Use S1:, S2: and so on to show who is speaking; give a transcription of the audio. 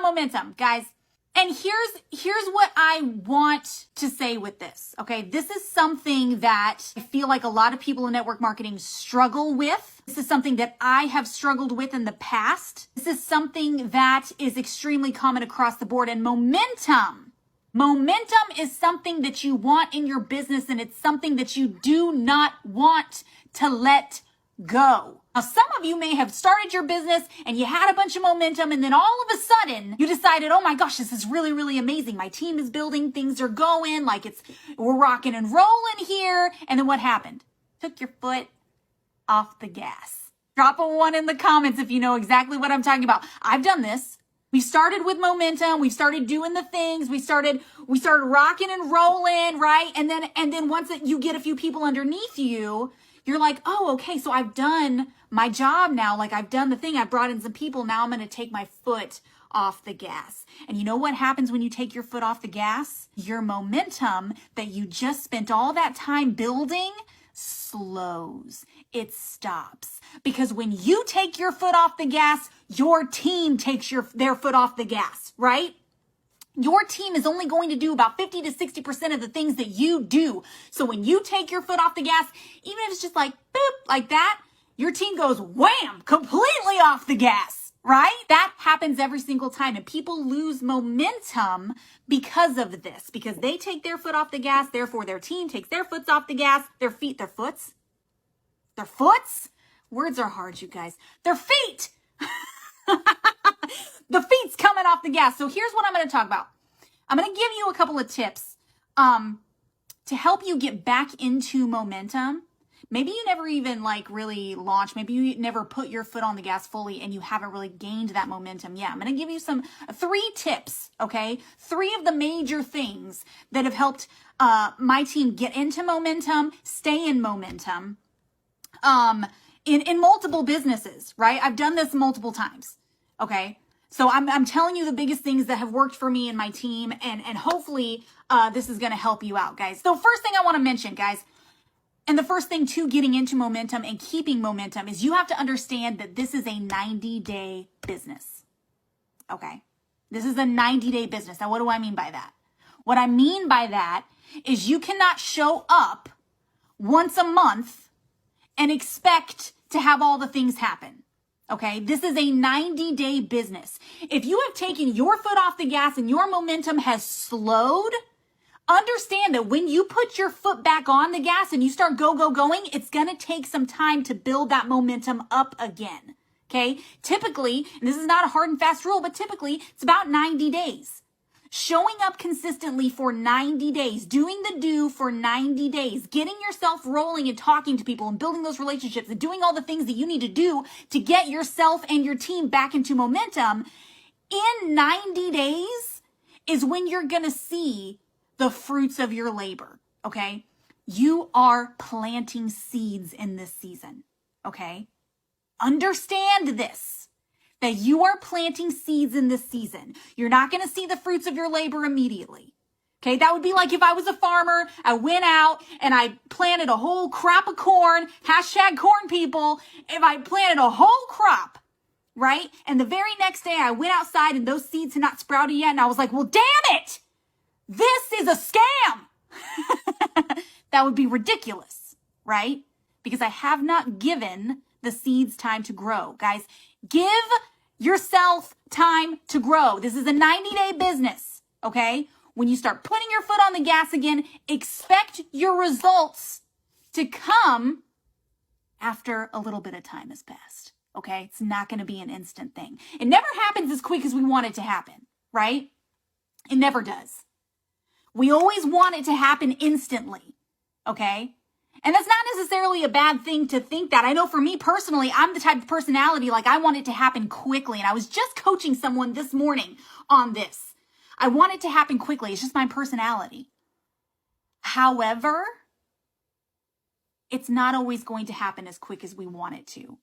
S1: momentum, guys. And here's what I want to say with this, okay? This is something that I feel like a lot of people in network marketing struggle with. This is something that I have struggled with in the past. This is something that is extremely common across the board. And momentum is something that you want in your business, and it's something that you do not want to let go. Now, some of you may have started your business and you had a bunch of momentum, and then all of a sudden you decided, oh my gosh, this is really, really amazing. My team is building, things are going, like we're rocking and rolling here. And then what happened? Took your foot off the gas. Drop a 1 in the comments if you know exactly what I'm talking about. I've done this. We started with momentum. We started doing the things. We started rocking and rolling, right? And then once you get a few people underneath you, you're like, oh, okay, so I've done my job now. Like, I've done the thing. I've brought in some people. Now I'm going to take my foot off the gas. And you know what happens when you take your foot off the gas? Your momentum that you just spent all that time building slows. It stops. Because when you take your foot off the gas, your team takes their foot off the gas, right? Your team is only going to do about 50 to 60% of the things that you do. So when you take your foot off the gas, even if it's just like, boop, like that, your team goes wham, completely off the gas, right? That happens every single time. And people lose momentum because of this, because they take their foot off the gas. Therefore, their team takes their foots off the gas, their foots. Words are hard, you guys. Their feet. The feet's coming off the gas. So here's what I'm going to talk about. I'm going to give you a couple of tips to help you get back into momentum. Maybe you never even really launched. Maybe you never put your foot on the gas fully and you haven't really gained that momentum. Yeah, I'm going to give you 3 tips, okay? 3 of the major things that have helped my team get into momentum, stay in momentum, in multiple businesses, right? I've done this multiple times, okay? So I'm telling you the biggest things that have worked for me and my team, and hopefully this is going to help you out, guys. So first thing I want to mention, guys, and the first thing to getting into momentum and keeping momentum is you have to understand that this is a 90-day business, okay? This is a 90-day business. Now, what do I mean by that? What I mean by that is you cannot show up once a month and expect to have all the things happen. Okay, this is a 90-day business. If you have taken your foot off the gas and your momentum has slowed, understand that when you put your foot back on the gas and you start going, it's going to take some time to build that momentum up again. Okay, typically, and this is not a hard and fast rule, but typically it's about 90 days. Showing up consistently for 90 days, doing the do for 90 days, getting yourself rolling and talking to people and building those relationships and doing all the things that you need to do to get yourself and your team back into momentum in 90 days is when you're going to see the fruits of your labor, okay? You are planting seeds in this season, okay? Understand this. That you are planting seeds in this season. You're not going to see the fruits of your labor immediately. Okay, that would be like if I was a farmer, I went out and I planted a whole crop of corn, #corn people. If I planted a whole crop, right? And the very next day I went outside and those seeds had not sprouted yet. And I was like, well, damn it. This is a scam. That would be ridiculous, right? Because I have not given the seeds time to grow. Guys, give yourself time to grow. This is a 90-day business, okay? When you start putting your foot on the gas again, expect your results to come after a little bit of time has passed, okay? It's not going to be an instant thing. It never happens as quick as we want it to happen, right? It never does. We always want it to happen instantly, okay? And that's not necessarily a bad thing to think that. I know for me personally, I'm the type of personality, I want it to happen quickly. And I was just coaching someone this morning on this. I want it to happen quickly. It's just my personality. However, it's not always going to happen as quick as we want it to.